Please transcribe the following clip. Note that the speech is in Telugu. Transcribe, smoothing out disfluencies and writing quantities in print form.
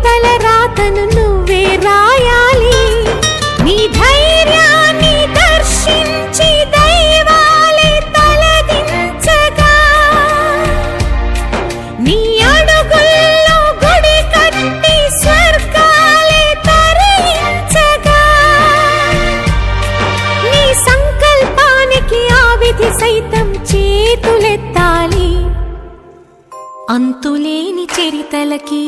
తల రాతను నువ్వే రాయాలి. నీ ధైర్యాన్ని దర్శించి దైవాలే తలదించగా, నీ అడుగుల్లో గుడి కట్టి స్వర్గాలే తరలించగా, నీ సంకల్పానికి ఆ విధి సైతం చేతులెత్తాలి. అంతులేని చరితలకి